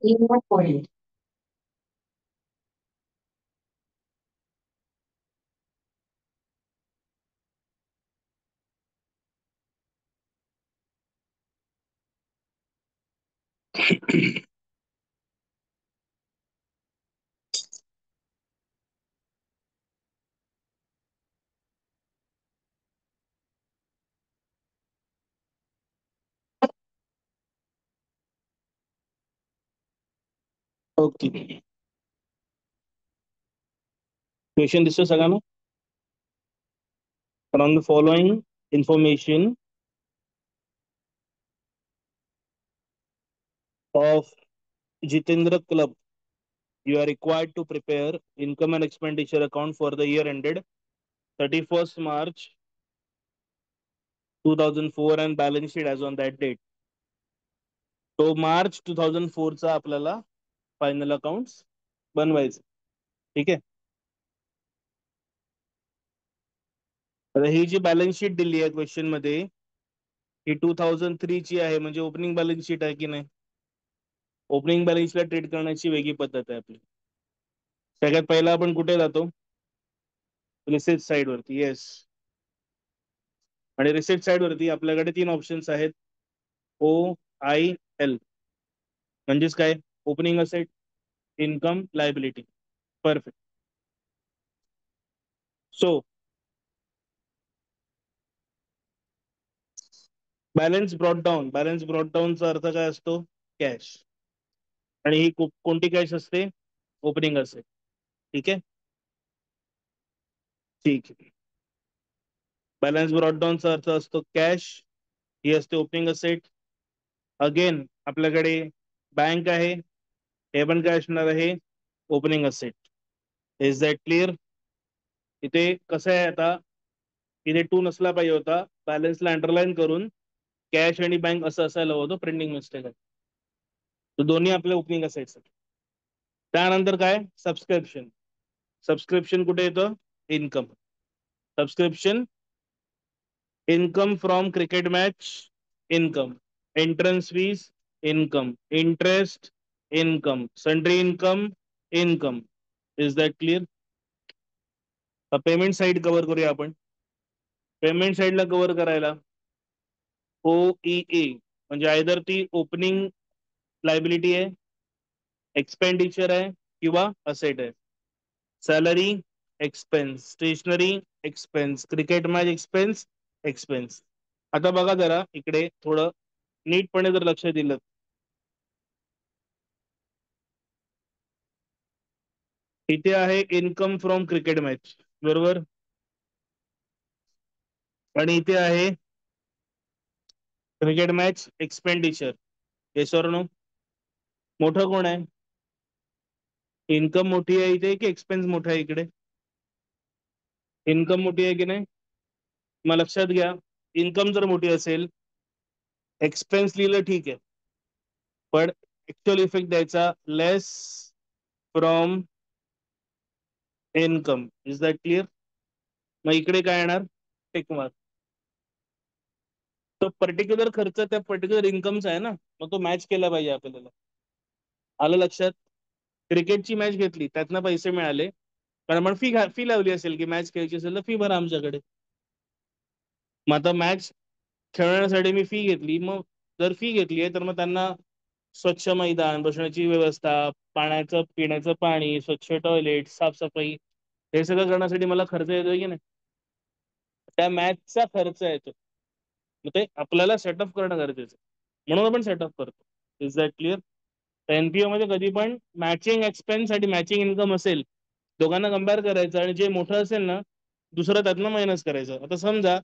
point. Okay, question दिसतो सगळ्यांना. From the following information of Jitendra Club, you are required to prepare income and expenditure account for the year ended 31st March 2004 and balance sheet as on that date. तो मार्च 2004 चा आपल्याला final accounts बनवायचं. ठीक आहे. आता ही जी balance sheet दिली आहे question मध्ये ही 2003 ची आहे, म्हणजे ओपनिंग बॅलन्स शीट आहे की नाही. ओपनिंग बॅलन्सला ट्रीट करण्याची वेगळी पद्धत आहे आपली. सगळ्यात पहिला आपण कुठे जातो, रिसिट साइड वरती. येस, आणि रिसिट साइड वरती आपल्याकडे 3 ऑप्शन्स आहेत, OIL म्हणजेच काय, opening asset, income, liability. Perfect. So balance brought down, balance brought डाऊनचा अर्थ काय असतो, कॅश. आणि ही कोणती कॅश असते, ओपनिंग असेट. ठीक आहे, ठीक आहे. बॅलन्स ब्रॉट डाऊनचा अर्थ असतो कॅश, ही असते ओपनिंग असेट. अगेन आपल्याकडे बँक आहे, हे पण काय असणार आहे, opening asset. Is that clear. इथे कसं आहे, आता इथे 2 नसला पाहिजे होता, बॅलन्सला अंडरलाईन करून कॅश आणि बँक असं असायला होतं, प्रिंटिंग मिस्टेक आहे. तर दोन्ही आपले ओपनिंग असायचं. त्यानंतर काय, सबस्क्रिप्शन. सबस्क्रिप्शन कुठे येतं, income. Subscription, income from cricket match, income. Entrance fees, income. Interest, income. Sundry income, income. Is that clear. Payment side cover करूया आपण. पेमेंट साइडला कव्हर करायला OEA म्हणजे आयदर ती ओपनिंग लायबिलिटी आहे, एक्सपेंडिचर आहे, किंवा असेट आहे. Salary expense, stationery expense, cricket match expense, expense. आता बघा जरा इकडे थोडं नीटपणे जर लक्ष दिलं, इथे आहे इन्कम फ्रॉम क्रिकेट मॅच, बरोबर. आणि इथे आहे cricket match expenditure. Yes or no. मोठं कोण आहे, इन्कम मोठी आहे इथे की एक्सपेन्स मोठा आहे इकडे, इन्कम मोठी आहे की नाही. मग लक्षात घ्या, इन्कम जर मोठी असेल, एक्सपेन्स लिहिलं ठीक आहे, पण ऍक्च्युअल इफेक्ट द्यायचा less from income. Is that clear. मग इकडे काय येणार, टिक मार्क. तो पर्टिक्युलर खर्च त्या पर्टिक्युलर इन्कमचा आहे ना, मग तो मॅच केला पाहिजे आपल्याला. आलं लक्षात. क्रिकेटची मॅच घेतली, त्यातनं पैसे मिळाले, कारण आपण फी लावली असेल की मॅच खेळायची असेल तर फी भरा आमच्याकडे. मग आता मॅच खेळण्यासाठी मी फी घेतली, मग जर फी घेतली आहे तर मग त्यांना स्वच्छ मैदान, बसण्याची व्यवस्था, पाण्याचं पिण्याचं पाणी, स्वच्छ टॉयलेट, साफसफाई, हे सगळं करण्यासाठी मला खर्च येतोय की नाही, त्या मॅचचा खर्च येतो. मग ते आपल्याला सेटअप करणं गरजेचं, म्हणून आपण सेटअप करतो. Is that clear. एनपीओ मध्ये कधी पण मॅचिंग एक्सपेन्स आणि मॅचिंग इन्कम असेल, दोघांना कम्पेअर करायचं आणि जे मोठं असेल ना दुसरं त्यातनं मायनस करायचं. आता समजा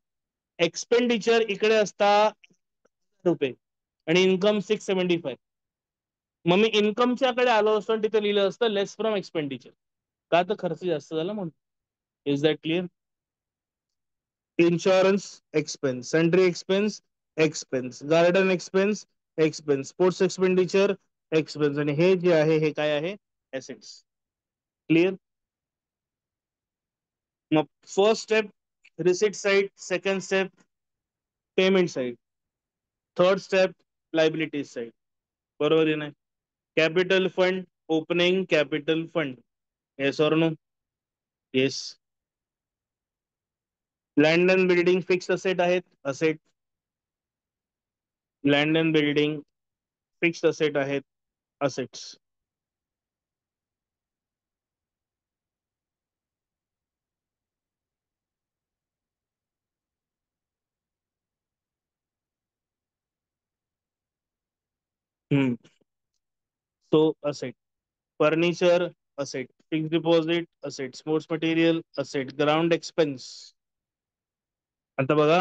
एक्सपेंडिचर इकडे असता रुपये आणि इन्कम 675, मग मी इन्कमच्याकडे आलो असतो आणि तिथे लिहिलं असतं लेस फ्रॉम एक्सपेंडिचर, का तर खर्च जास्त झाला म्हणून. Is that clear. Insurance expense, sundry expense, expense, garden expense, expense, sports expenditure, expense. आणि हे जे आहे हे काय आहे, एसेट्स. क्लिअर. मग first step receipt side, second step payment side, third step liability side. बरोबर आहे नाही. Capital fund, opening capital fund. Yes or no? Yes. Land and building fix asset आहेत, asset. Land and building fix asset आहेत, assets. So asset. Furniture asset, fix deposit asset, sports material asset, ground expense. आता बघा,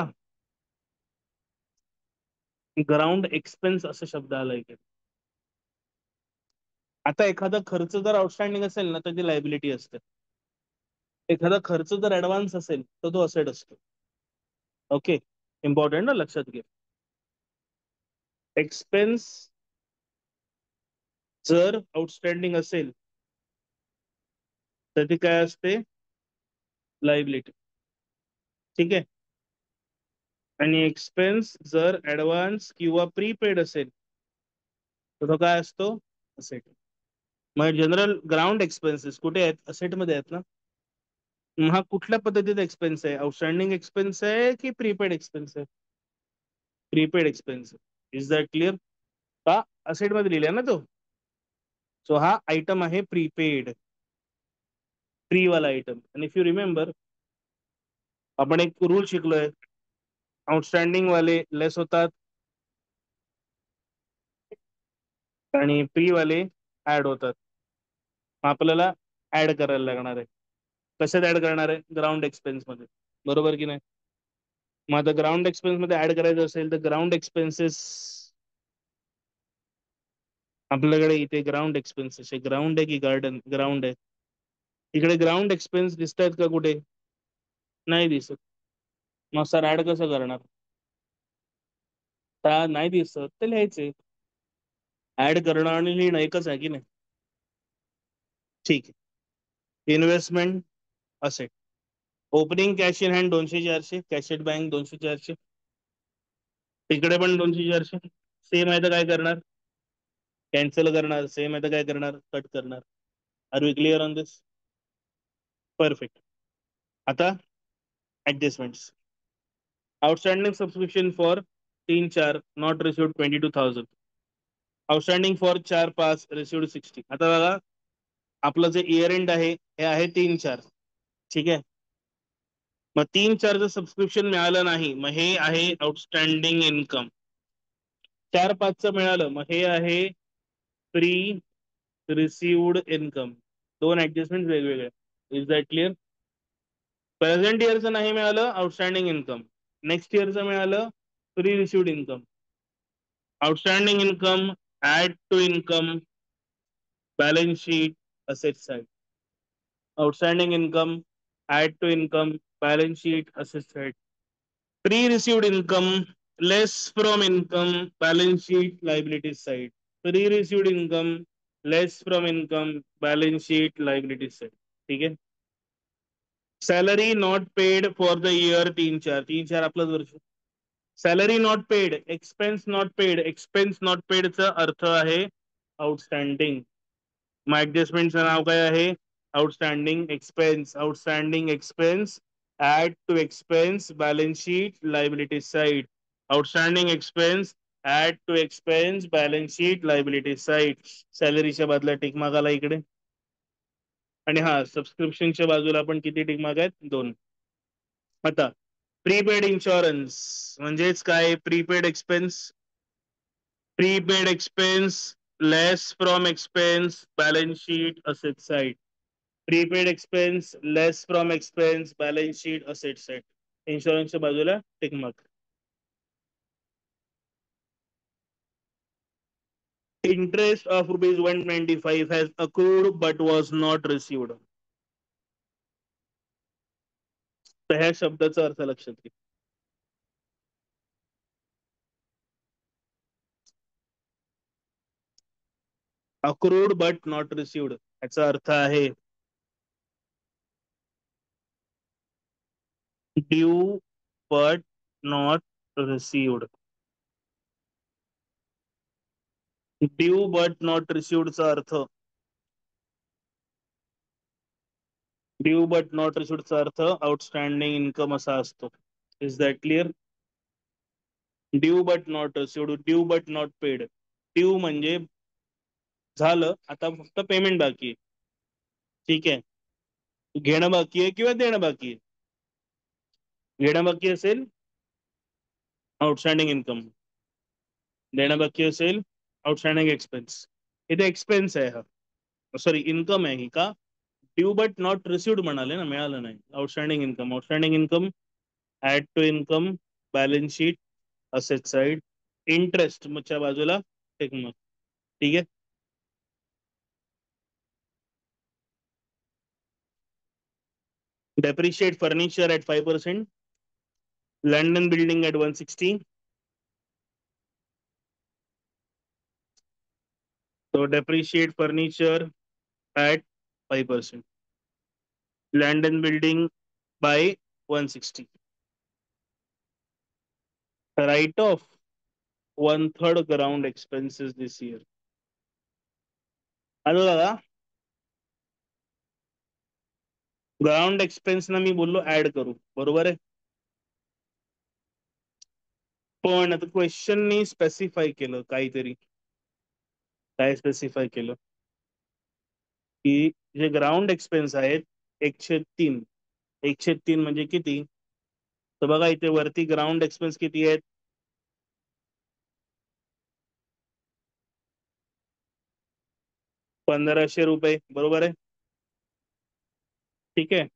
ground expense असा शब्द आलाय की. आता एखादा खर्च जर आउटस्टँडिंग असेल ना, तर ती लायबिलिटी असते. एखादा खर्च जर ऍडव्हान्स असेल तर तो असेट असतो. ओके, इम्पॉर्टंट ना, लक्षात घे. एक्सपेन्स जर आउटस्टँडिंग असेल तर ती काय असते? लायबिलिटी. ठीक आहे. आणि एक्सपेन्स जर ऍडव्हान्स किंवा प्रीपेड असेल तर तो काय असतो? असेट. मग जनरल ग्राउंड एक्सपेन्सेस कुठे आहेत? असेट मध्ये आहेत ना. मग हा कुठल्या पद्धतीचा एक्सपेन्स आहे? आउटस्टँडिंग एक्सपेन्स आहे की प्रीपेड एक्सपेन्स आहे? Prepaid expense. Is that clear? का असेट मध्ये लिहिलाय ना तो. सो हा आयटम आहे प्रीपेड, प्री वाला आयटम. आणि इफ यू रिमेंबर, आपण एक रूल शिकलोय, आउटस्टँडिंग वाले लेस होतात आणि प्री वाले ऍड होतात. मग आपल्याला ऍड करायला लागणार आहे. कशात ऍड करणार आहे? ग्राउंड एक्सपेन्स मध्ये. बरोबर की नाही? मग आता ग्राउंड एक्सपेन्स मध्ये ऍड करायचं असेल तर ग्राउंड एक्सपेन्सेस आपल्याकडे इथे ग्राउंड एक्सपेन्सेस आहे. ग्राउंड आहे की गार्डन? ग्राउंड आहे. इकडे ग्राउंड एक्सपेन्स दिसत आहेत का कुठे? नाही दिसत. मग सर ऍड कसं करणार? नाही दिसत ते लिहायचे. ऍड करणं आणि लिहिणं एकच आहे की नाही? ठीक आहे. Investment asset. Opening cash in hand 200-400, cassette bank 200-400. तिकडे पण 200-400. सेम आहे तर काय करणार? कॅन्सल करणार. सेम आहे तर काय करणार? कट करणार. Are we clear on this? Perfect. आता adjustments. Outstanding subscription for 3-4 not received 22,000. Outstanding for 4-5 received 60. आता बघा, आपलं जे इयर एंड आहे हे आहे 3-4. ठीक आहे. मग 3-4 जर सबस्क्रिप्शन मिळालं नाही, मग हे आहे आउटस्टँडिंग इन्कम. 4-5 मिळालं, मग हे आहे प्री रिसिव्ड इन्कम. दोन ऍडजस्टमेंट वेगवेगळे. Is that clear? प्रेझेंट इयरचं नाही मिळालं, आउटस्टँडिंग इन्कम. नेक्स्ट इयरचं मिळालं, pre received income. Outstanding income add to income, balance sheet, asset side. Outstanding income add to income, balance sheet, asset side. Pre received income less from income, balance sheet, liability side. Pre received income less from income, balance sheet, liability side. ठीक आहे. Salary not paid for the year 3-4. 3-4 आपलंच वर्ष. Salary not paid, expense not paid. Expense not पेडचा अर्थ आहे outstanding. मग ऍडजस्टमेंटचं नाव काय आहे? Outstanding expense. Outstanding expense add to expense, balance sheet, liability side. Outstanding expense add to expense, balance sheet, liability side. सॅलरीच्या बदला टिक मार्क आला इकडे. आणि हा सबस्क्रिप्शनच्या बाजूला पण किती टिक मार्क आहेत? 2. आता प्रीपेड इन्शुरन्स म्हणजेच काय? Prepaid expense. Prepaid expense less from expense, balance sheet, asset side. Prepaid expense less from expense, balance sheet, asset side. इन्शुरन्सच्या बाजूला tick mark. Interest of ₹125 has accrued but was not received. तर ह्या शब्दाचा अर्थ लक्षात घे. अक्रूड बट नॉट रिसिव्ड याचा अर्थ आहे due but not received. Due but not रिसिव्हडचा अर्थ, ड्यू बट नॉट रिसिव्हडचा अर्थ आउटस्टँडिंग इन्कम असा असतो. Is that clear? Due but not received, due but not paid. Due म्हणजे झालं, आता फक्त पेमेंट बाकी आहे. ठीक आहे, घेणं बाकी आहे किंवा देणं बाकी आहे. घेणं बाकी असेल आउटस्टँडिंग इन्कम, देणं बाकी असेल आउटस्टँडिंग एक्सपेन्स. इथे एक्सपेन्स आहे हा, सॉरी इन्कम आहे ही. का ड्यू बट नॉट रिसिव्ड म्हणाले ना, मिळालं नाही. Outstanding income, outstanding income add to income, balance sheet, asset side, interest मगच्या बाजूला टेक मग. ठीक आहे. Depreciate furniture at 5%, land and building at 160. So depreciate furniture at 5%. Land and building by 160. Write off one third ground expenses this year. आलं दादा? Ground expense ना मी बोललो add करू, बरोबर आहे. पण आता क्वेश्चननी स्पेसिफाय केलं काहीतरी. काय स्पेसिफाय केलं? की जे ग्राउंड एक्सपेन्स आहेत 103, 103 म्हणजे किती? तर बघा इथे वरती ग्राउंड एक्सपेन्स किती आहेत? 1500 रुपये, बरोबर आहे. ठीक आहे,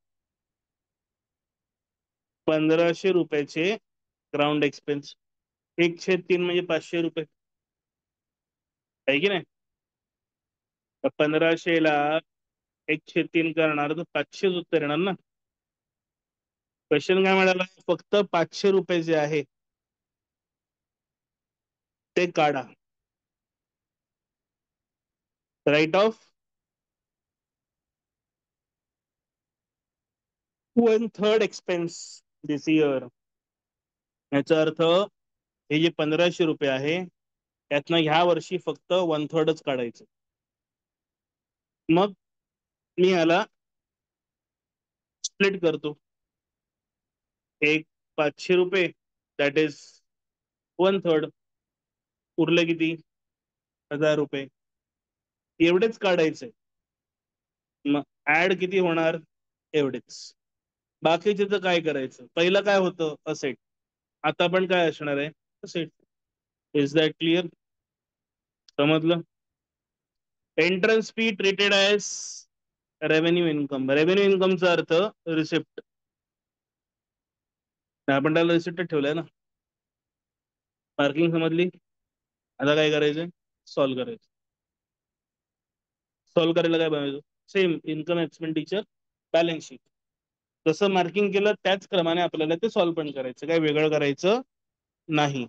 1500 रुपयाचे ग्राउंड एक्सपेन्स, 103 म्हणजे 500 रुपये आहे की नाही. तर 1500 ला 103 करणार तर 500 उत्तर येणार ना. क्वेश्चन काय म्हणाला? फक्त 500 रुपये जे आहे ते काढा. Write off one third expense this year. याचा अर्थ हे जे 1500 रुपये आहे त्यातनं ह्या वर्षी फक्त वन थर्डच काढायचं. मग मी याला स्प्लिट करतो. एक 500 रुपये, दॅट इज वन थर्ड. उरलं किती? 1000 रुपये. एवढेच काढायचे. मग ऍड किती होणार? एवढेच. बाकीचे तर काय करायचं? पहिलं काय होतं? असेट. आता पण काय असणार आहे? असेट. Is that clear? समजलं? Entrance fee treated as revenue income. Revenue इन्कमचा अर्थ रिसिप्ट. आपण त्याला रिसिप्ट ठेवलंय ना. पार्किंग समजली? आता काय करायचंय? सॉल्व्ह करायचं. सॉल्व्ह करायला काय बनवायचं? Same income expenditure balance sheet. जसं मार्किंग केलं त्याच क्रमाने आपल्याला ते सॉल्व्ह पण करायचं, काही वेगळं करायचं नाही.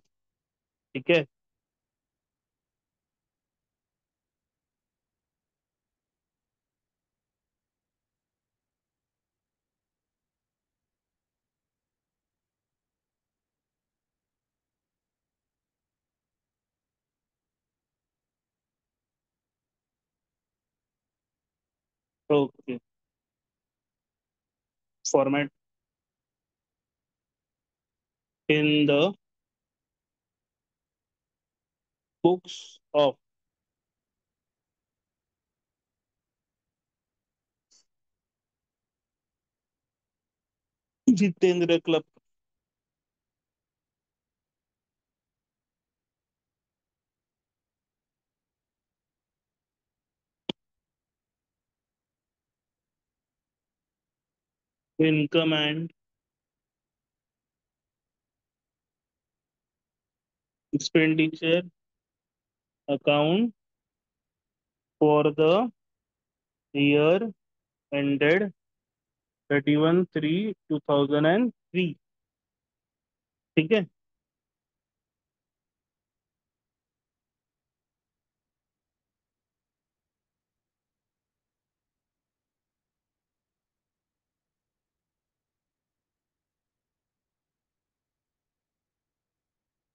ठीक आहे. Okay. Format in the books of Jitendra club. Income and expenditure account for the year ended 31/3/2003. ठीक है.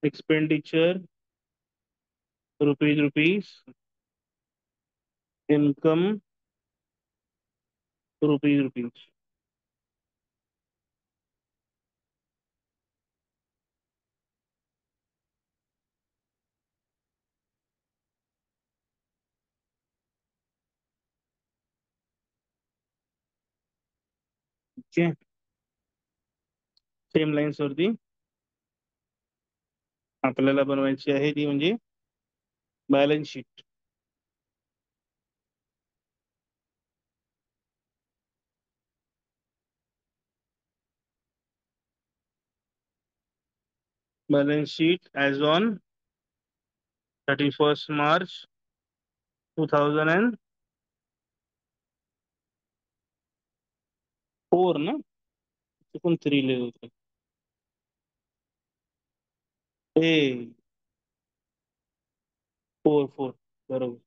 Expenditure rupees income rupees. ठीक आहे, सेम लाईन्स वरती आपल्याला बनवायची आहे ती म्हणजे balance sheet. Balance sheet as on 31st March 2004 ना, चुकून 3 लिहिले होते ए 4 बरोबर।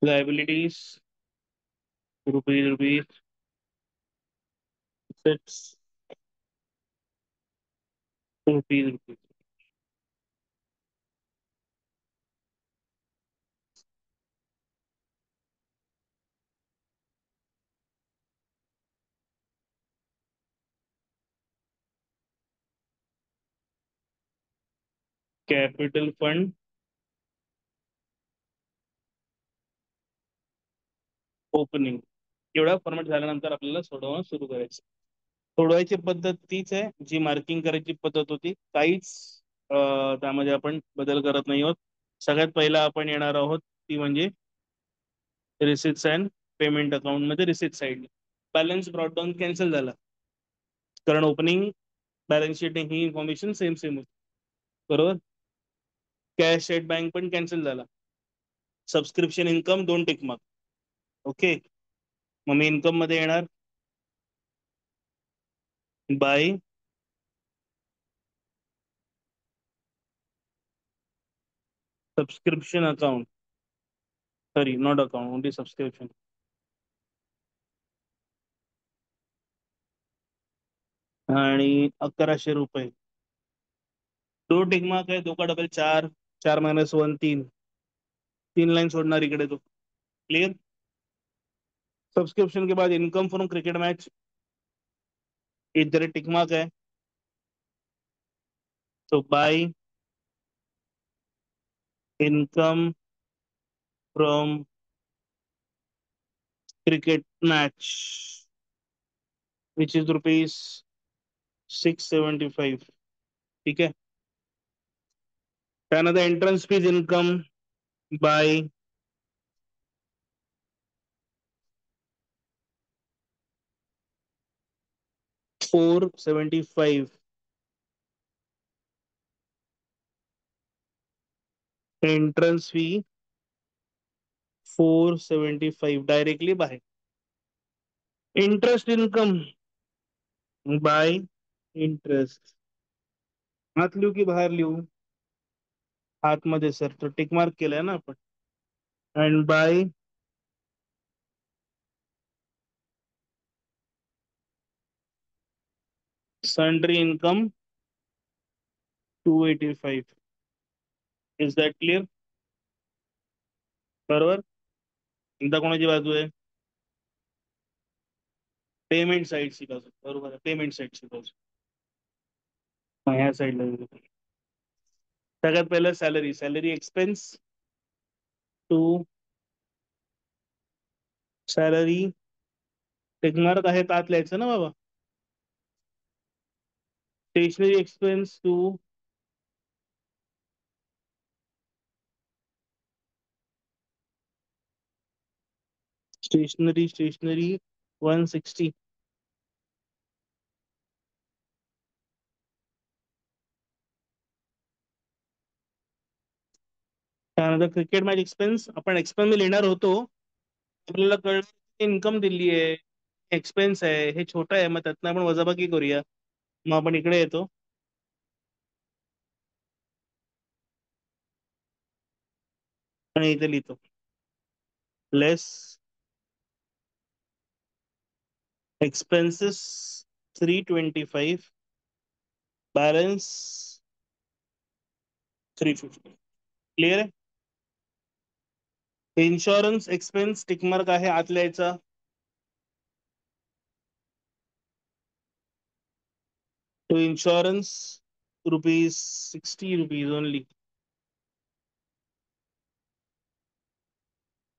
Liabilities rupees sets rupees. Capital fund opening. एवढा फॉर्मॅट झाल्यानंतर आपल्याला सोडवणं सुरू करायचं। सोडवायची पद्धत तीच आहे जी मार्किंग करायची पद्धत होती, काहीच त्यामध्ये आपण बदल करत नाही आहोत। सगळ्यात पहिला आपण येणार आहोत ती म्हणजे रिसिट्स अँड पेमेंट अकाउंट मध्ये receipt side balance brought down cancel झाला, कारण ओपनिंग बॅलन्स शीट ही इन्फॉर्मेशन सेम होती, बरोबर। कॅश एट बँक पण कॅन्सल झाला। Subscription income 2 tick mark, okay. मग मी इन्कम मध्ये येणार by subscription account, sorry not account, only subscription. आणि 1100 रुपये। 2 टिक मार्क है, 2 का डबल 4, 4 - 1 3, 3 लाइन छोड़ना इकडे तो क्लियर। सब्सक्रिप्शन के बाद इनकम फ्रॉम क्रिकेट मैच, इधर टिक मार्क है, तो by income from cricket match which is rupees 675, ठीक है। त्यानंतर entrance fees income by ₹475, entrance fee 475 directly by. Interest income by interest, आत लिहू की बाहेर लिहू? आतमध्ये सर, तो टिक मार्क केलाय ना आपण। And bye sundry income 285, is that clear? बरोबर। एकदा कोणाची बाजू आहे? पेमेंट साईडची बाजू, बरोबर आहे, पेमेंट साईडची बाजू। मग ह्या साईडला सगळ्यात पहिलं salary, salary expense to salary tick mark आहे आत लिहायचं ना बाबा। स्टेशनरी एक्सपेन्स टू स्टेशनरी 160, त्यानंतर क्रिकेट मॅच एक्सपेन्स आपण एक्सपेन्स मी लिहिणार होतो, आपल्याला कळलं इन्कम दिली आहे, एक्सपेन्स आहे, हे छोटं आहे, मग त्यातनं आपण वजाबाकी करूया। मग आपण इकडे येतो आणि इथे लिहितो लेस एक्सपेन्सेस 325 बॅलन्स 350. क्लिअर आहे. इन्शुरन्स एक्सपेन्स टिकमार्क आहे आतल्या याचा. तो इन्शुरन्स ₹60 ओनली.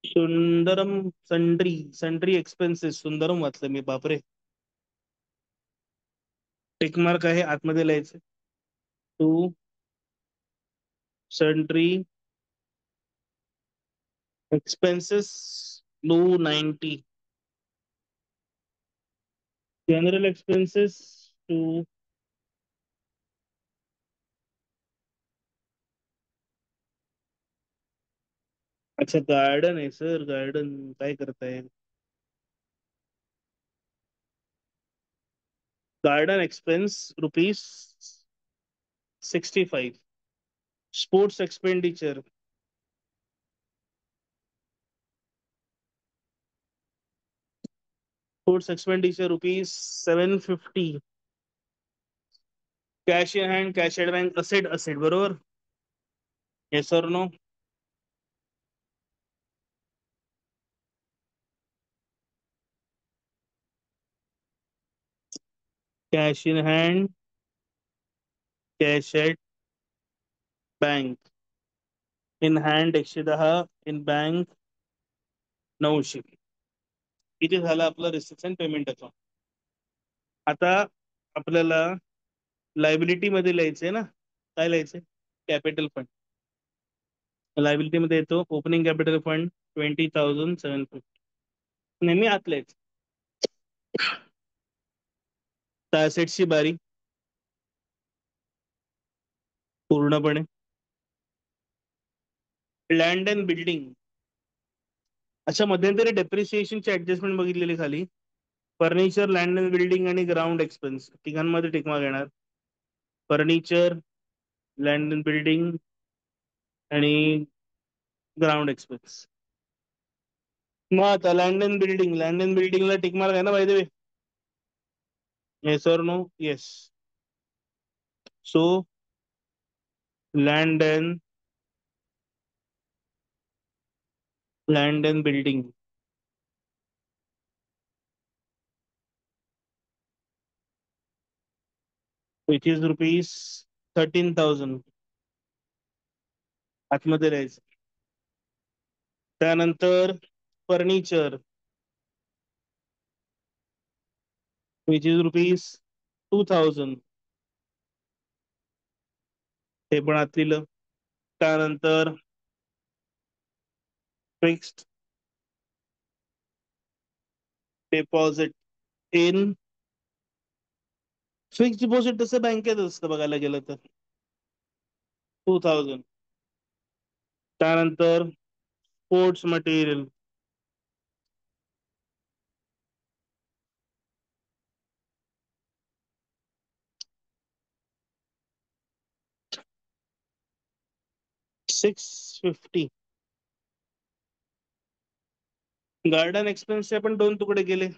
सुंदरम सन्ट्री सन्ट्री एक्सपेन्सेस सुंदरम वाचलं मी, बापरे. टिकमार्क आहे आतमध्ये लिहायचं. टू सन्ट्री एक्सपेन्सेस लो 90. General expenses to. अच्छा गार्डन आहे सर, गार्डन काय करताय. Garden expense ₹65. Sports expenditure ₹750. Cash in hand, cash at bank, asset asset बरोबर. येस और no. Cash in hand, cash at bank. In hand 110, in bank 900. किती झालं आपलं रिसिप्शन पेमेंट अकाउंट. आता आपल्याला लायबिलिटी मध्ये लिहायचंय ना. काय लिहायचंय. Capital fund. लायबिलिटी मध्ये येतो ओपनिंग कॅपिटल फंड 20,750. नेहमी आत लिहायचं. ची बारी पूर्णपणे. Land and building. अच्छा मध्यंतरी डेप्रिसिएशनची ऍडजस्टमेंट बघितलेली खाली. फर्निचर, लँड अँड बिल्डिंग आणि ग्राउंड एक्सपेन्स तिघांमध्ये टिकमार्क येणार. फर्निचर, लँड अँड बिल्डिंग आणि ग्राउंड एक्सपेन्स. मग आता लँड अँड बिल्डिंगला टिकमार्क आहे ना बाय द वे. येस और no. Yes. So land and building which is ₹13,000 आतमध्ये राहायचं. त्यानंतर फर्निचर विच इज ₹2,000. ते पण आत लिहिलं. त्यानंतर fixed deposit in. Fixed deposit तसं बँकेत असतं बघायला गेलं तर 2,000. त्यानंतर स्पोर्ट्स मटेरियल 650. गार्डन एक्सपेन्सचे पण 2 तुकडे केले.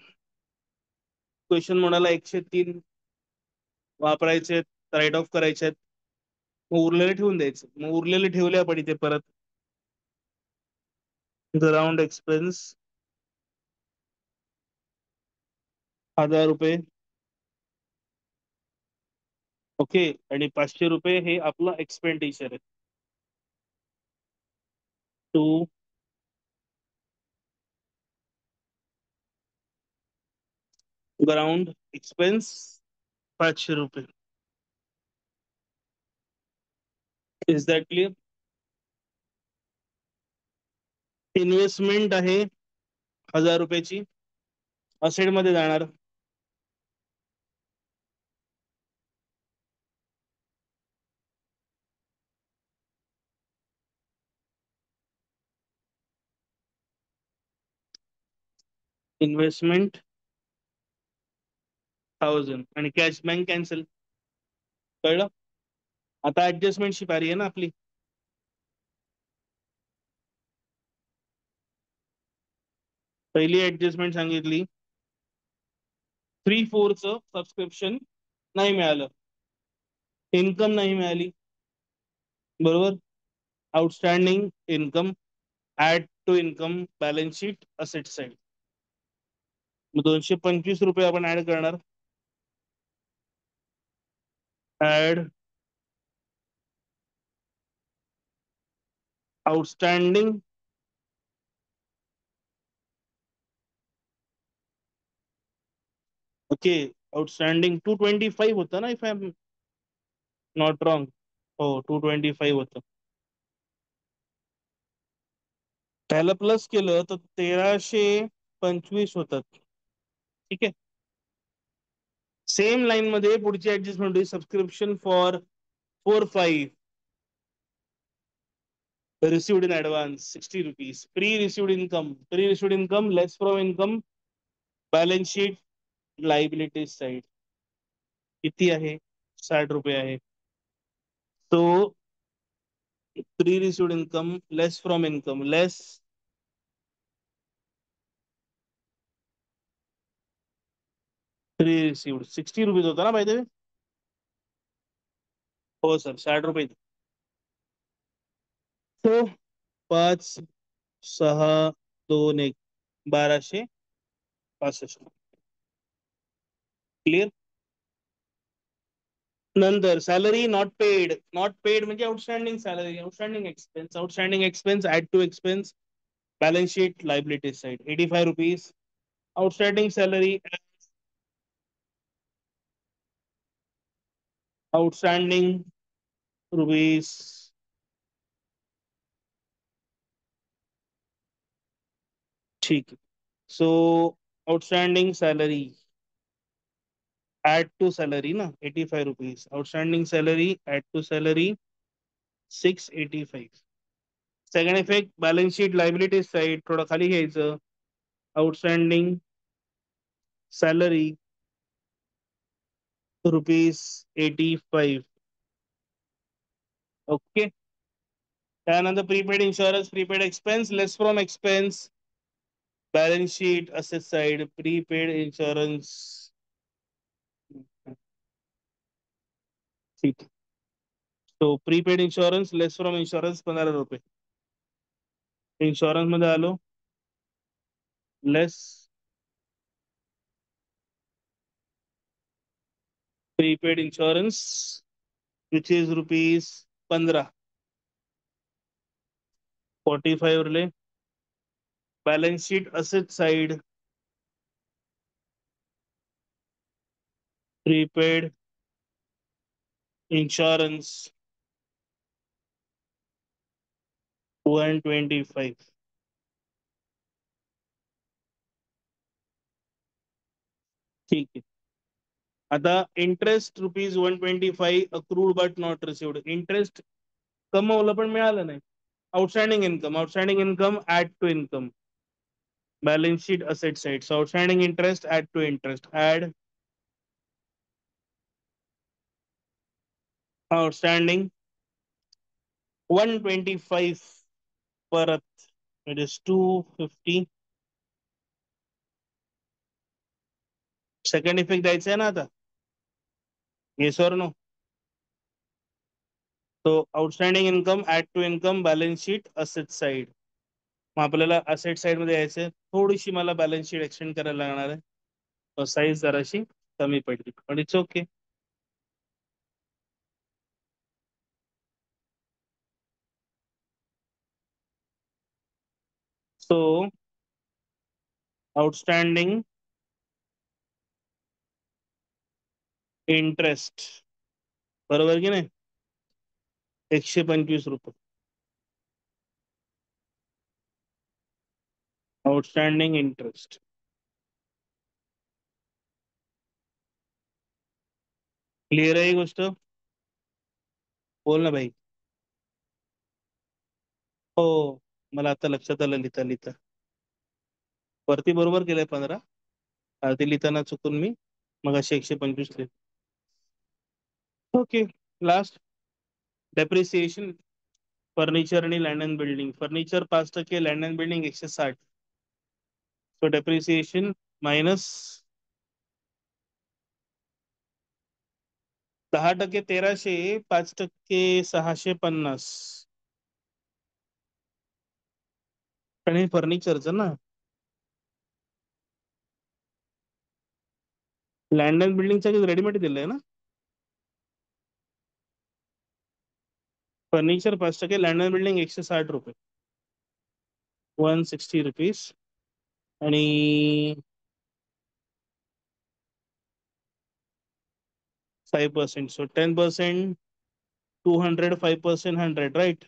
क्वेश्चन म्हणाला 103 वापरायचे, राईट ऑफ करायचे. मग उरलेले ठेवून द्यायचे. मग उरलेले ठेवले आपण इथे परत. Ground expense ₹1,000. ओके. आणि ₹500 हे आपलं एक्सपेंडिचर आहे. To ground expense ₹500. Is that clear. Investment आहे ₹1,000 असेट मध्ये जाणार. इन्व्हेस्टमेंट 1,000 आणि कॅश बँक कॅन्सल. कळलं. आता ऍडजस्टमेंटची पारी आहे ना आपली. पहिली ऍडजस्टमेंट सांगितली 3/4 सबस्क्रिप्शन नाही मिळालं. इन्कम नाही मिळाली, बरोबर. Outstanding income, add to income, balance sheet, asset side. मग 225 रुपये आपण ऍड करणार. Add outstanding okay. आउटस्टँडिंग 225 होतं ना, if I am not wrong. हो, 225 होतं. त्याला प्लस केलं तर 1325 होतात. ठीक आहे. सेम लाईन मध्ये पुढची ऍडजस्टमेंट होईल. Subscription for 45 received in advance 60 rupees. Pre received income less from income, balance sheet, liabilities side किती आहे? 60 रुपये आहे. तो pre received income less from income less pre received 60 rupees होता ना, पाहिजे. हो सर, 60 रुपये. तो 5, 6, 2, 1 1265. क्लिअर. नंतर salary not paid. Not paid म्हणजे outstanding salary, outstanding expense add to expense, balance sheet, liabilities side 85 rupees. Outstanding salary, outstanding rupees, ठीक. So outstanding salary add to salary ना 85 rupees. Outstanding salary add to salary 685. Second effect balance sheet liabilities side थोडं खाली घ्यायचं. Outstanding salary ₹85. Okay. त्यानंतर prepaid insurance, prepaid expense less from expense, balance sheet, asset side, prepaid insurance. ठीक. तो prepaid insurance less from insurance 15 रुपये. Insurance मध्ये आलो, less prepaid insurance which is ₹15. 45 उरले. Balance sheet asset side, prepaid insurance 125. ठीक आहे. आता interest ₹125 accrued but not received. Interest कमवलं पण मिळालं नाही. Outstanding income add to income, balance sheet, asset side. So outstanding interest add to interest, add outstanding 125 परत, it is 250. Second effect द्यायचा आहे ना आता, येस और नो. तो outstanding income add to income, balance sheet, asset side. मग आपल्याला asset side मध्ये यायचंय. थोडीशी मला बॅलन्स शीट एक्सटेंड करायला लागणार आहे, साईज जराशी कमी पडली, पण it's okay. So outstanding interest, बरोबर की नाही, ₹125. Outstanding interest. क्लिअर आहे ही गोष्ट? बोल ना भाई. हो, मला आता लक्षात आलं लिहिता लिहिता. वरती बरोबर केलंय 15, ते लिहिताना चुकून मी मग असे 125 लिहिले. ओके. लास्ट डेप्रिसिएशन, फर्निचर आणि land and building. Furniture 5%, land and building 160. So depreciation minus 10% 1300, 5% 650. आणि फर्निचरचं ना, लँड अँड बिल्डिंगचं रेडीमेड दिलंय ना. फर्निचर 5%, लँड अँड बिल्डिंग 160 रुपये, 160 रुपीज. आणि 5%, सो 10%, 200, 5%, 100, राईट.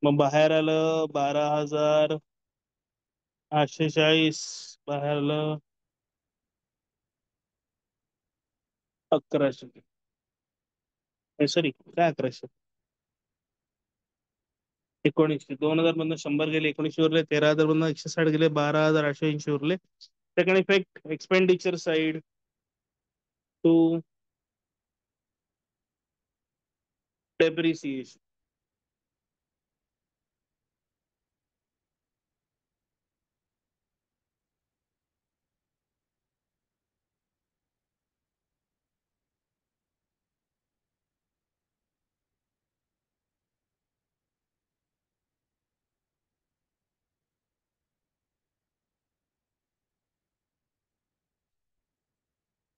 मग बाहेर आलं 12,840, बाहेर आलं 1100. सॉरी, काय 1100, 1900. 2000 मधनं 100 गेले, 1900 उरले. 13,000 मधनं 160 गेले, 12,880 उरले. Second effect, expenditure side to depreciation.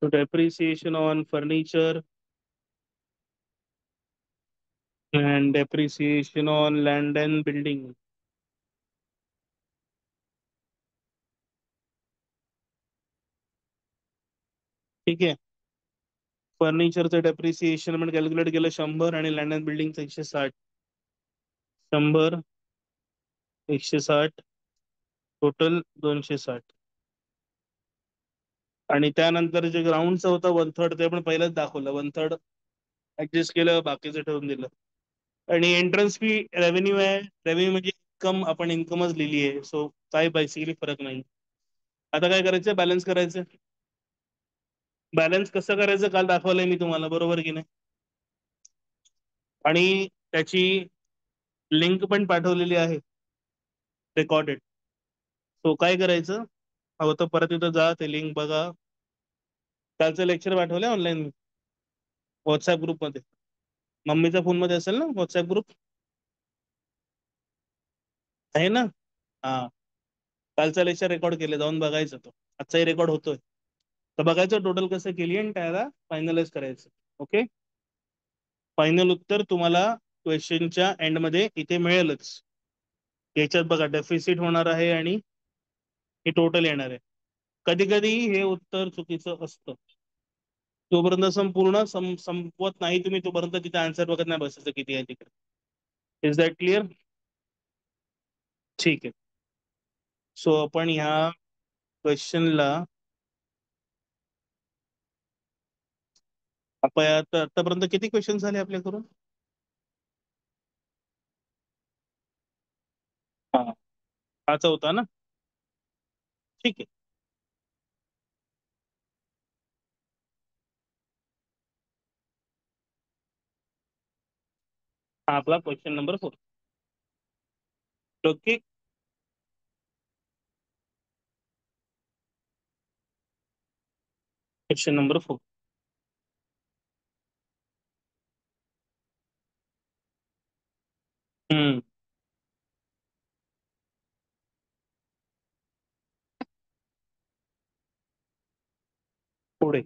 So depreciation on furniture and depreciation on land and building. ठीक आहे. फर्निचरचं डेप्रिसिएशन पण कॅल्क्युलेट केलं 100, आणि लँड अँड बिल्डिंगचं 160. 100, 160, टोटल 260. आणि त्यानंतर जे ग्राउंडचं होतं 1/3, ते पण पहिलंच दाखवलं. 1/3 ऍडजस्ट केलं, बाकीचं ठेवून दिलं. आणि एंट्रन्स फी रेव्हेन्यू आहे. रेव्हेन्यू म्हणजे इन्कम, आपण इन्कमच लिहिली आहे. सो काही बेसिकली फरक नाही. आता काय करायचं, बॅलन्स करायचं. बॅलन्स कसं करायचं काल दाखवलंय मी तुम्हाला, बरोबर की नाही. आणि त्याची लिंक पण पाठवलेली आहे, रेकॉर्डेड. सो काय करायचं, हवं तर परत इथं जा, ते लिंक बघा. कालचं लेक्चर पाठवलंय ऑनलाईन व्हॉट्सअप ग्रुपमध्ये. मम्मीच्या फोनमध्ये असेल ना व्हॉट्सअप ग्रुप, आहे ना. हा, कालचा लेक्चर रेकॉर्ड केले, जाऊन बघायचं. तो आजचाही रेकॉर्ड होतोय, तर बघायचं टोटल कसं केली आणि त्याला फायनलाइज करायचं. ओके. फायनल उत्तर तुम्हाला क्वेश्चनच्या एंडमध्ये इथे मिळेलच. याच्यात बघा डेफिसिट होणार आहे आणि हे टोटल येणार आहे. कधी कधी हे उत्तर चुकीचं असतं. जोपर्यंत संपूर्ण संपवत नाही तुम्ही, तोपर्यंत तिथे आन्सर बघत नाही बसायचं किती आहे तिकडे. Is that clear? ठीक आहे. सो आपण ह्या क्वेश्चनला आपण आतापर्यंत किती क्वेश्चन झाले आपल्याकडून? हा, हा चौथा ना. ठीक आहे. हा आपला question number 4. Okay. Question number 4. हम्म. पुढे.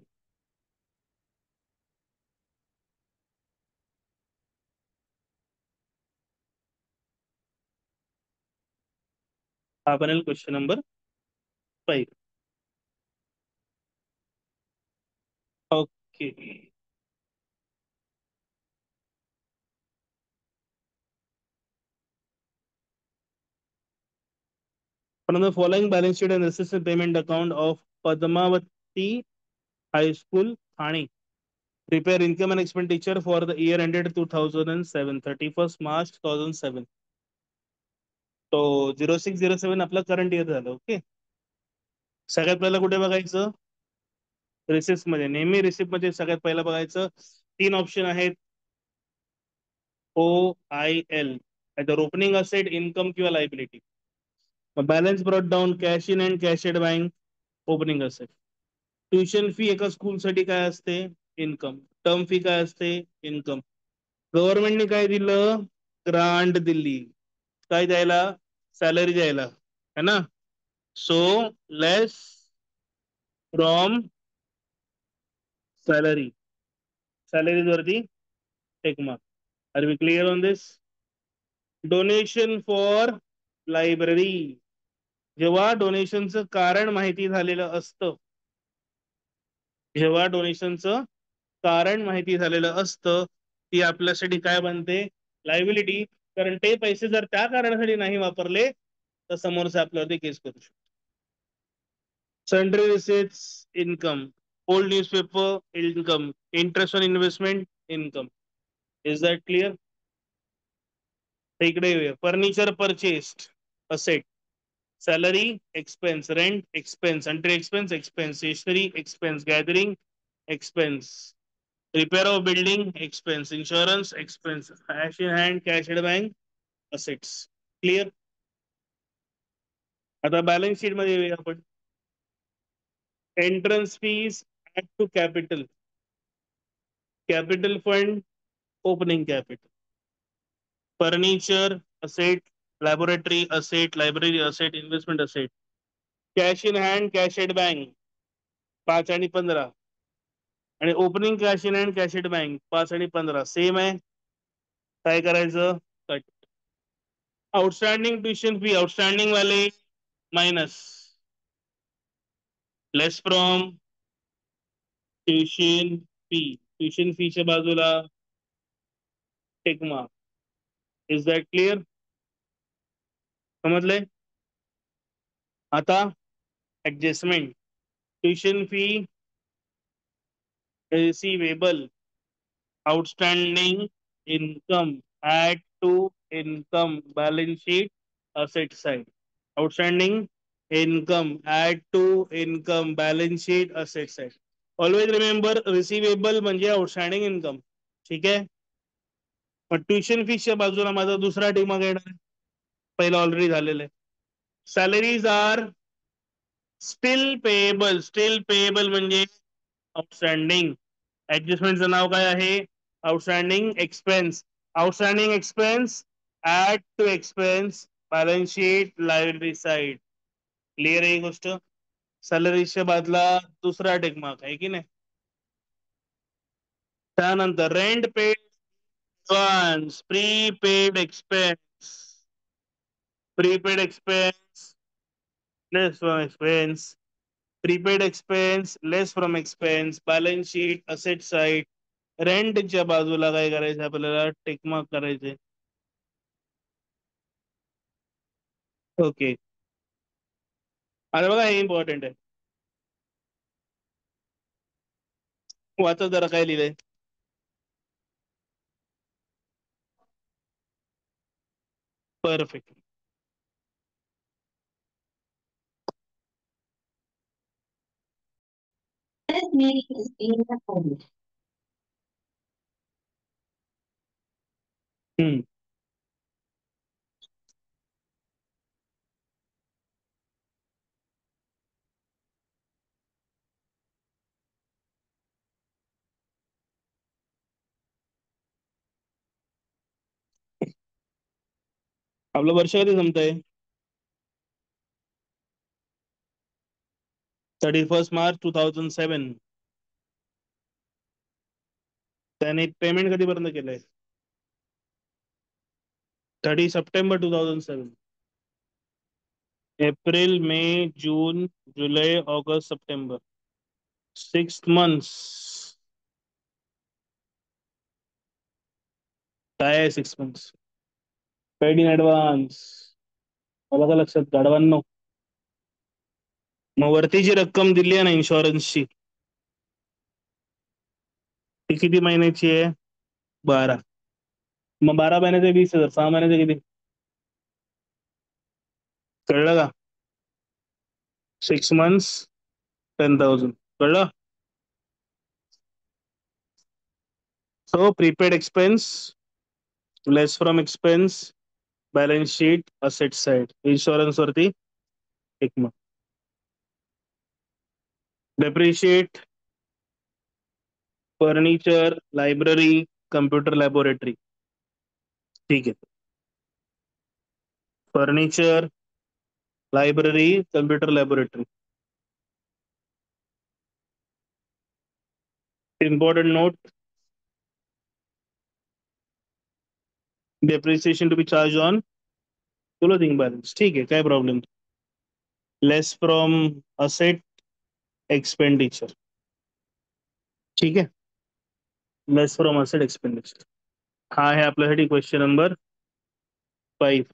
हा बनेल question number 5. Okay. From the following balance sheet and assisted payment account of Padmavati High School, Thane, prepare income and expenditure for the year ended 2007, 31st March 2007. तो 0607 आपलं current year झालं. Okay. सगळ्यात पहिला कुठे बघायचं, रिसिप्ट मध्ये. नेहमी receipt मध्ये सगळ्यात पहिला बघायचं. 3 ऑप्शन आहेत, OIL, either opening asset, income किंवा liability. Balance brought down, cash in and cash at bank, opening asset. Tuition fee एका स्कूलसाठी काय असते, इन्कम. टर्म फी काय असते? इन्कम. गव्हर्नमेंटने काय दिलं? ग्रांट दिली. काय द्यायला? सॅलरी द्यायला, है ना? So less from salary, salaries वरती tick mark. Are we clear on this? Donation for library. जेव्हा डोनेशनचं कारण माहिती झालेलं असतं, जेव्हा डोनेशनचं कारण माहिती झालेलं असतं, ती आपल्यासाठी काय बनते? लायबिलिटी. कारण ते पैसे जर त्या कारणासाठी नाही वापरले तर समोरचे आपल्यावरती केस करू शकतो. Sundry receipts income, old newspaper income, interest on investment income. Is that clear? इकडे furniture purchased asset, salary expense, rent expense, entry expense expense, stationery expense, gathering expense, repair of building expense, insurance expense, cash in hand, cash in bank assets. Clear? आता balance sheet मध्ये येऊया आपण. Entrance fees add to capital, capital fund, opening capital, furniture asset, laboratory asset, library asset, investment asset, cash in hand, cash at bank 5 आणि 15, आणि opening cash in hand, cash at bank 5 आणि 15 same आहे. काय करायचं? Cut. Outstanding tuition fee, outstanding वाले minus, less from tuition fee, tuition फीच्या बाजूला tick mark. Is that clear? समजले? आता adjustment, tuition fee receivable, outstanding income add to income, balance sheet asset side. Outstanding income add to income, balance sheet asset side. Always remember, receivable म्हणजे outstanding income. ठीक आहे? पण tuition फीच्या बाजूला माझा दुसरा टिमाग येणार आहे, पहिला ऑलरेडी झालेला आहे. Salaries are still payable, still payable म्हणजे आउटस्टँडिंग. ऍडजस्टमेंटचं नाव काय आहे? Outstanding expense. Outstanding expense add to expense, balance sheet liability side. Clear आहे ही गोष्ट? सॅलरीच्या बाजूला दुसरा टेक मार्क आहे की नाही? त्यानंतर rent paid advance, prepaid expense, prepaid expense less from expense, prepaid expense less from expense, balance sheet asset side. रेंटच्या बाजूला काय करायचं? आपल्याला टेकमार्क करायचे. ओके. आता बघा हे इम्पॉर्टंट आहे, वाचा जरा काय लिहिलंय. Perfect. This meeting is being recorded. हम्म. आपलं वर्ष कधी संपतंय? 31 मार्च 2007. त्याने पेमेंट कधीपर्यंत केलंय? 30 सप्टेंबर 2007. एप्रिल, मे, जून, जुलै, ऑगस्ट, सप्टेंबर, 6 months. काय आहे 6 months? Paid in advance. मला का लक्षात गाडवांनो? मग वरती जी रक्कम दिली आहे ना इन्शुरन्सची, ती किती महिन्याची आहे? 12. मग 12 महिन्याचे 20,000, 6 महिन्याचे किती? कळलं का? 6 months 10,000. कळलं? So prepaid expense less from expense, balance sheet asset side, insurance वरती एक मग. Depreciate furniture, library, computer laboratory. ठीक है, furniture, library, computer laboratory. Important note, depreciation to be charge on closing balance. ठीक है, काय problem, less from asset expenditure. ठीक है, लेस फ्रॉम असेट एक्सपेंडिचर। हा आहे आपल्यासाठी question number 5.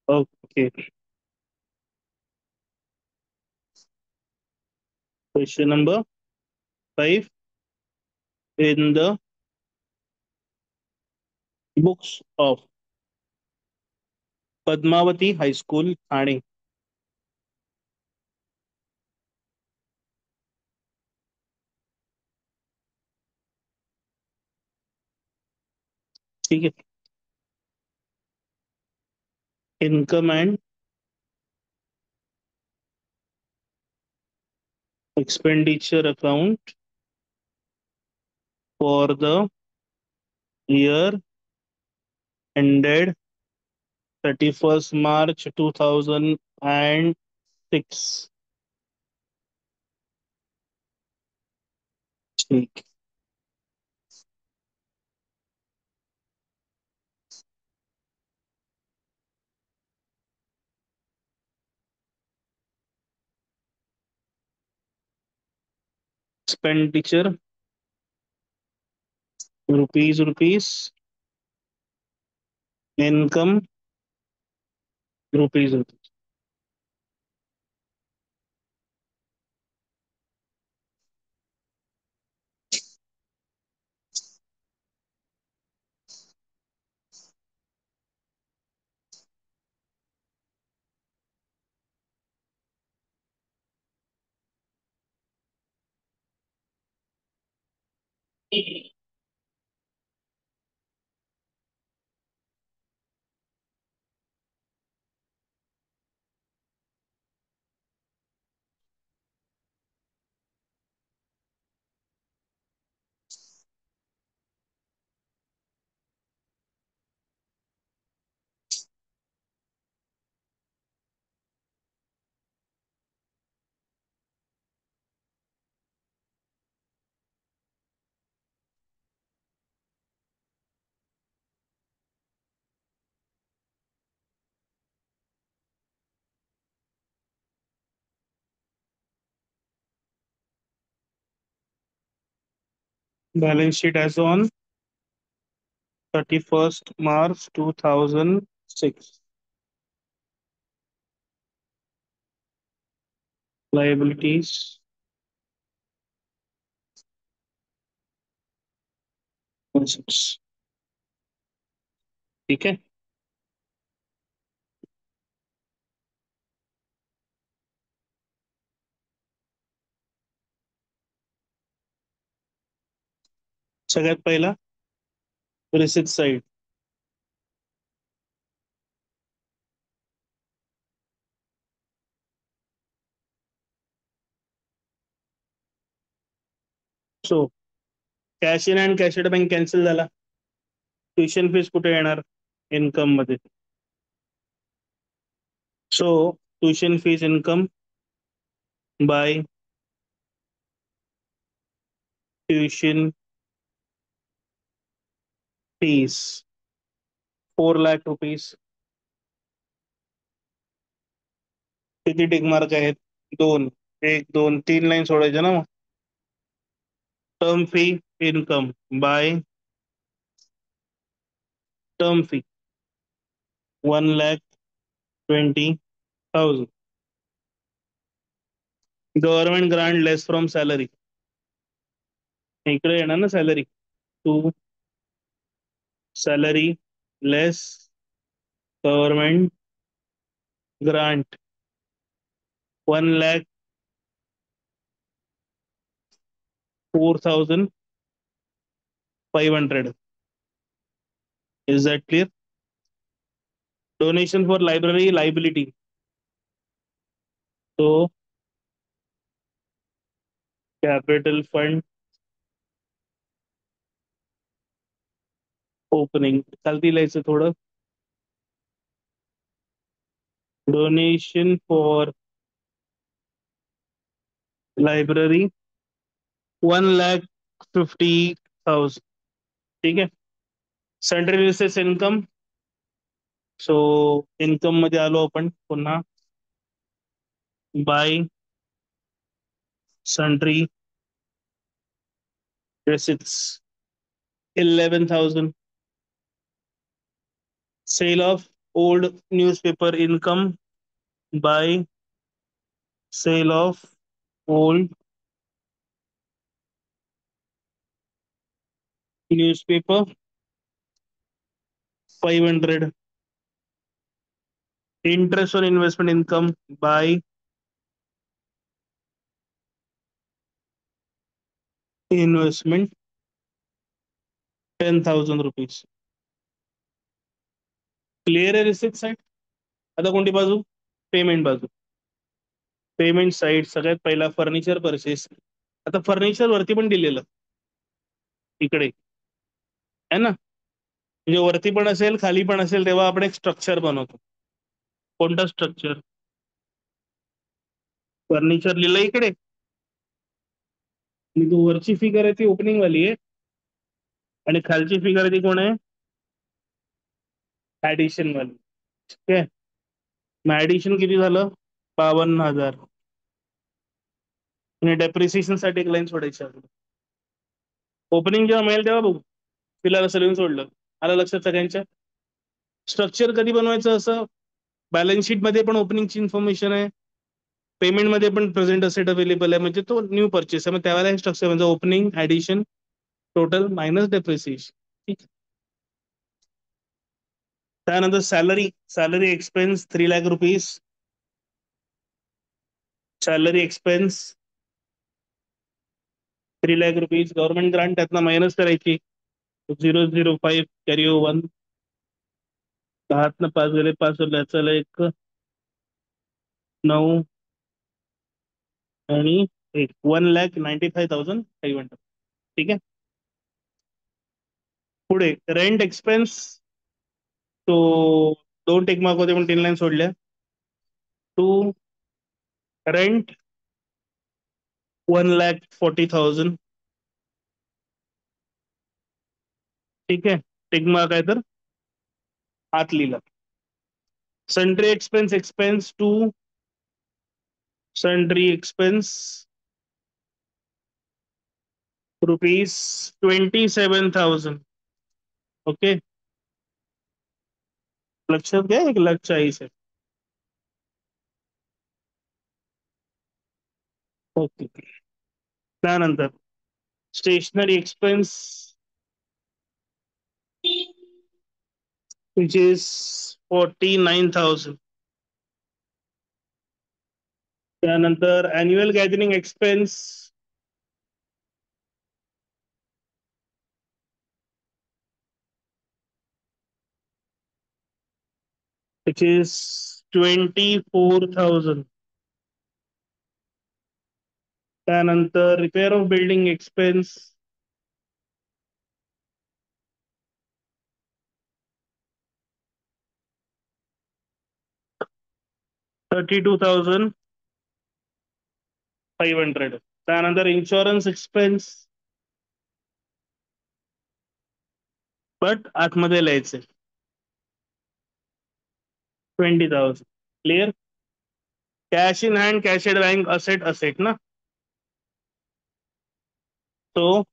Okay, question number 5. In the books of Padmavati high school Thane. ठीक है, income and expenditure account for the year ended 31st March 2006। ठीक, एक्सपेंडिचर rupees rupees, income rupees rupees. Balance sheet as on 31st March 2006। Liabilities, ठीक है। सगळ्यात पहिला receipt side. So cash in and cash out bank cancel झाला, tuition fees कुठे येणार, income मध्ये। So tuition fees income by tuition fees 4 lakh rupees. किती tick mark आहेत, 2, 1 2 3 लाईन सोडायच्या ना मग। Term fee income by term fee 1,20,000। Government grant less from salary इकडे येणार ना salary. To salary less government grant 1,04,500. Is that clear? Donation for library liability. So capital fund opening. चालती लिहायचं थोडं. Donation for library 1,50,000. ठीक आहे. सेंट्रल रिसेस इन्कम. सो इन्कम मध्ये आलो आपण पुन्हा. By sundry receipts 11,000. Sale of old newspaper income by sale of old newspaper 500. Interest on investment income by investment 10,000 rupees. Clear आहे रिसिप्ट साईड. आता कोणती बाजू? पेमेंट बाजू. पेमेंट साईड सगळ्यात पहिला फर्निचर परचेस. आता फर्निचर वरती पण दिलेलं इकडे आहे ना, म्हणजे वरती पण असेल खाली पण असेल, तेव्हा आपण एक स्ट्रक्चर बनवतो. कोणतं स्ट्रक्चर? फर्निचर लिहिलं इकडे, आणि तो वरची फिगर आहे ती ओपनिंग वाली आहे, आणि खालची फिगर आहे ती कोण आहे? ऍडिशन वाली. ठीक आहे. मग ऍडिशन किती झालं? 52,000. आणि डेप्रिसिएशन साठी एक लाईन सोडायची आपल्याला. ओपनिंग जेव्हा मिळेल तेव्हा बघू. फिलहाल असं लिहून सोडलं. आलं लक्षात सगळ्यांच्या? स्ट्रक्चर कधी बनवायचं असं? बॅलन्स शीट मध्ये पण ओपनिंगची इन्फॉर्मेशन आहे, पेमेंट मध्ये पण प्रेझेंट असेट अवेलेबल आहे, म्हणजे तो न्यू परचेस आहे. मग त्यावेळेला हे स्ट्रक्चर म्हणजे opening, addition, total minus depreciation. ठीक. त्यानंतर salary. Salary expense 3 lakh rupees. Salary expense 3 lakh rupees. Government grant त्यातनं मायनस करायची. 005 कॅरी 1. 10 5 गेले 5 चला 1 9 आणि 1,95,500. ठीक आहे. पुढे रेंट एक्सपेन्स. तो 2 टिक मार्क होते पण 3 लाईन सोडल्या. To rent 1,40,000. ठीक आहे. टिक मार्क आहे तर आत लिहिलं. Sundry expense. Expense to sundry expense ₹27,000. Okay. लक्षात घ्या 1,40,000 आहे. ओके. त्यानंतर स्टेशनरी एक्सपेन्स which is 49,000. त्यानंतर annual gathering expense which is 24,000. त्यानंतर रिपेअर ऑफ बिल्डिंग एक्सपेन्स ₹32,500. त्यानंतर इन्शुरन्स एक्सपेन्स, बट आतमध्ये लिहायचे 20,000. Clear. Cash in hand, cash at bank, asset asset ना. तो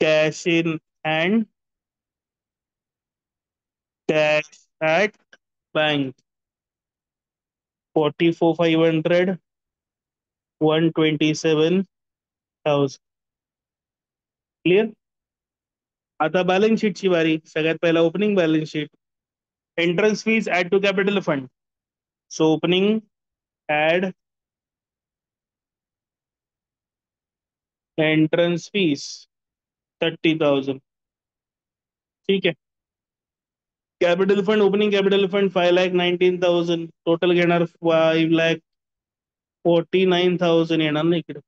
cash in hand, cash at bank 44,500, 127, 1000. Clear. आता balance शीटची वारी. सगळ्यात पहिला opening balance sheet. Entrance fees add to capital fund. So opening add entrance fees 30,000. ठीक आहे. Capital fund, opening capital fund 5,19,000. Total घेणार 5,49,000 येणार ना इकडे.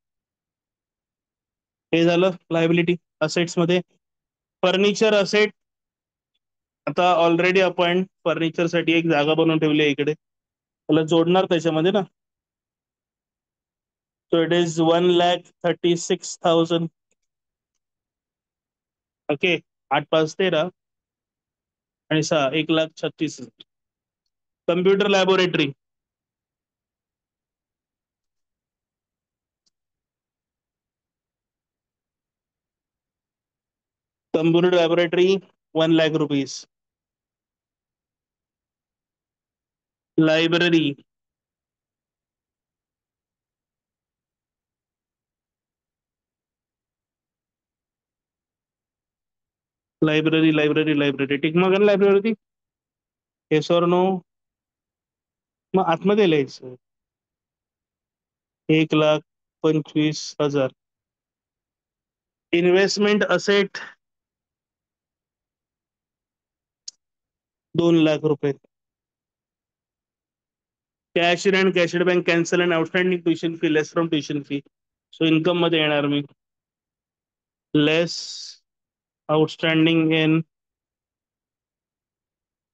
हे झालं लायबिलिटी. असेट्स मध्ये फर्निचर असेट. आता ऑलरेडी आपण फर्निचर साठी एक जागा बनवून ठेवली आहे इकडे, त्याला जोडणार त्याच्यामध्ये ना. So it is 1,36,000. ओके. 8 5 13 आणि 6 1,36,000. Computer laboratory. Computer laboratory 1,00,000 rupees. Library library library library ठीक. मग लायब्ररी होती. येस और नो. मग आतमध्ये लिहायचं 1,25,000. इन्व्हेस्टमेंट असेट 2,00,000 रुपये. Cash in and cash bank cancel and outstanding tuition fee less from tuition fee. So income मध्ये येणार मी less outstanding in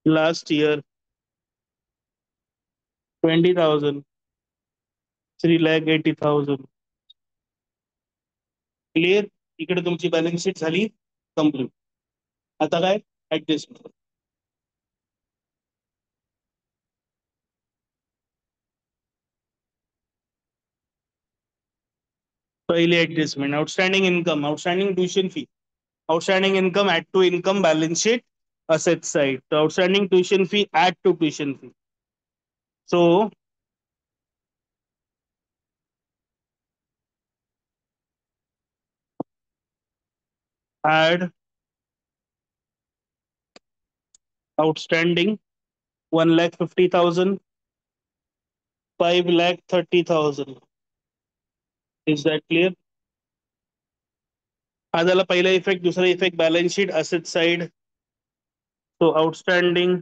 last year 20,000 3,80,000. Clear. इकडे तुमची बॅलन्स शीट झाली कम्प्लीट. आता काय ऍडजस्टमेंट. पहिली adjustment outstanding income, outstanding tuition fee. Outstanding income add to income balance sheet asset side. तो outstanding tuition fee add to tuition fee. So add outstanding 1,50,000 5,30,000. Is that clear. हा झाला पहिला effect. दुसरा effect balance sheet asset side. So outstanding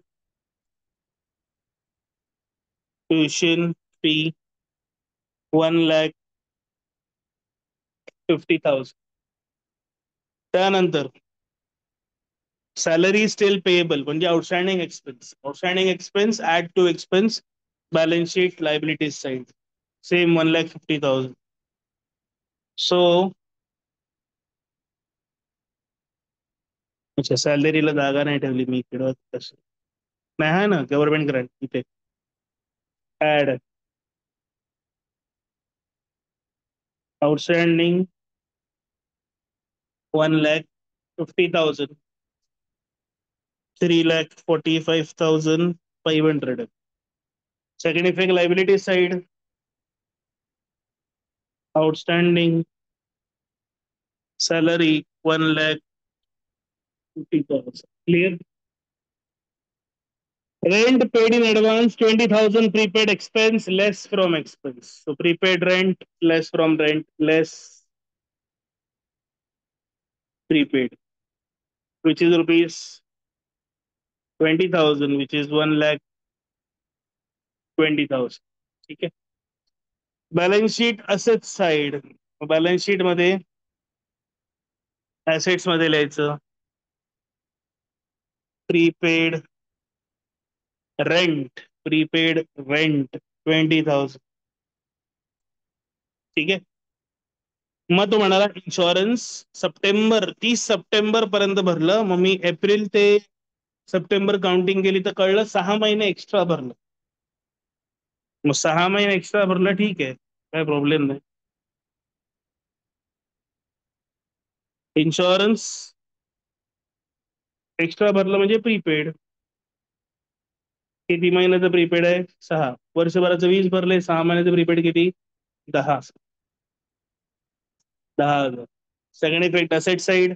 tuition fee 1,50,000. त्यानंतर salary still payable म्हणजे outstanding expense. Outstanding expense add to expense balance sheet liabilities side. Same 1,50,000. So अच्छा, सॅलरीला जागा नाही ठेवली मी इकडं. तसं नाही आहे ना गव्हर्नमेंट ग्रँट इथे. Add outstanding 1,50,000 3,45,500. Second effect liability side. Outstanding salary 1,50,000. Clear. Rent paid in advance 20,000 prepaid expense less from expense. So prepaid rent less from rent less prepaid, which is rupees 20,000, which is 1,20,000. ठीक आहे. Balance sheet asset side. Balance sheet मध्ये assets मध्ये लिहायचं prepaid rent. Prepaid rent 20,000. ठीक आहे. मग तो म्हणाला इन्शुरन्स सप्टेंबर 30 सप्टेंबर पर्यंत भरलं. मग मी एप्रिल ते सप्टेंबर काउंटिंग केली तर कळलं 6 महिने एक्स्ट्रा भरलं. मग 6 महिने एक्स्ट्रा भरलं ठीक आहे, काय प्रॉब्लेम नाही. इन्शुरन्स एक्स्ट्रा भरलं म्हणजे प्रीपेड. किती महिन्याचं प्रीपेड आहे 6. वर्षभराचं 20 भरले. 6 महिन्याचं प्रीपेड किती 10. 10,000. Second effect asset side,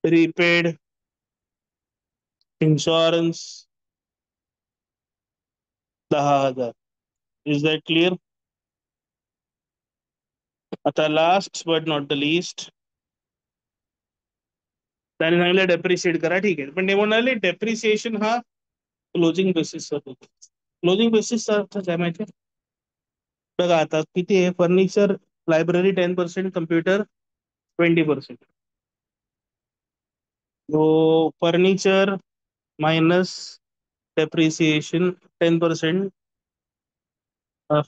prepaid, insurance 10,000. Is that clear? आता last but not the least, त्याने सांगितलं डेप्रिशिएट करा. ठीक आहे, पण ते म्हणाले डेप्रिसिएशन हा क्लोजिंग बेसिसचा होतो. क्लोजिंग बेसिसचा अर्थ काय माहिती? बघा आता किती आहे, फर्निचर लायब्ररी 10%, कम्प्युटर 20%. तो फर्निचर मायनस डेप्रिसिएशन 10%.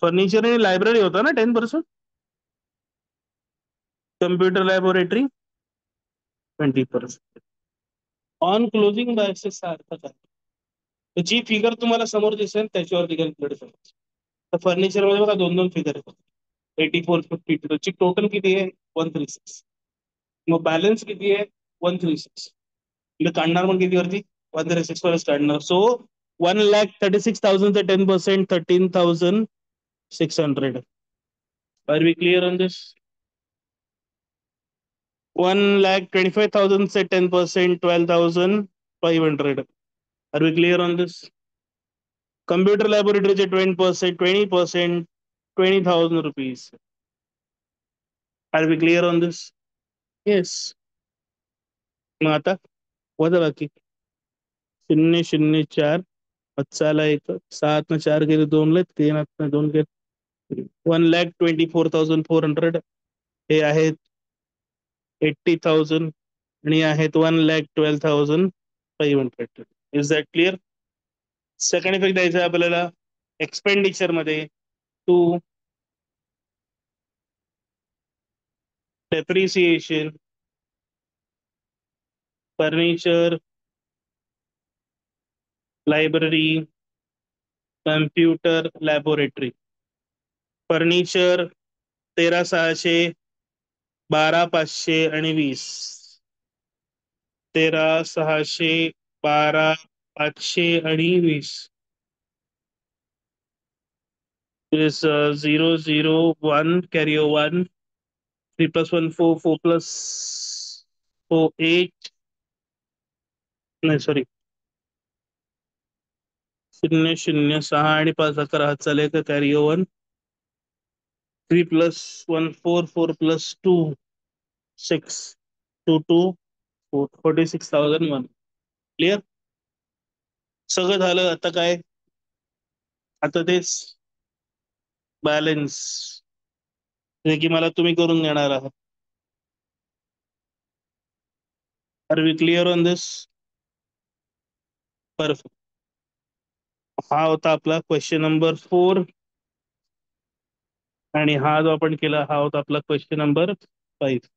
फर्निचर आणि लायब्ररी होता ना 10%, कम्प्युटर लॅबोरेटरी 20%. ऑन क्लोजिंग बेसिसचा अर्थ काय? तर जी फिगर तुम्हाला समोर दिसेल त्याच्यावरती कॅल्क्युलेट करायचं. तर फर्निचर मध्ये बघा दोन दोन फिगर आहेत. 8452 ची टोटल किती आहे? 136. मग बॅलन्स किती आहे? 136. म्हणजे काढणार मग किती वरती? 136 वरच काढणार. So 1,36,000 10%, 13,600. Are we clear on this? 1,25,000 10%, 12,500. Are we clear on this? Computer लॅबोरेटरीचे 20%, 20,000 rupees. Are we clear on this? Yes. मग आता वजा बाकी 0,0,4. चाला एक 7 4 गेले 2 3 2 गेले 1,24,400. हे आहेत 80,000 आणि आहेत 1,12,500. Is that clear? Second effect द्यायचा आहे आपल्याला एक्सपेंडिचर मध्ये. To depreciation, furniture, library, computer laboratory. Furniture 13,600, 12,500 आणि 20. 13,600, 12,500 आणि 20. is 0,0,1 carry over 1. 3 plus 1 4, 4 plus 4 8. नाही सॉरी 0,0,6 आणि 5 11 हात चाले का carry over. 3 plus 1 4, 4 plus 2 6, 2 2 4, 46,001. Clear? सगळं झालं. आता काय? आता तेच बॅलन्स जे की मला तुम्ही करून देणार आहात. Are we clear on this? Perfect. हा होता आपला क्वेश्चन नंबर 4 आणि हा जो आपण केला हा होता आपला क्वेश्चन नंबर 5.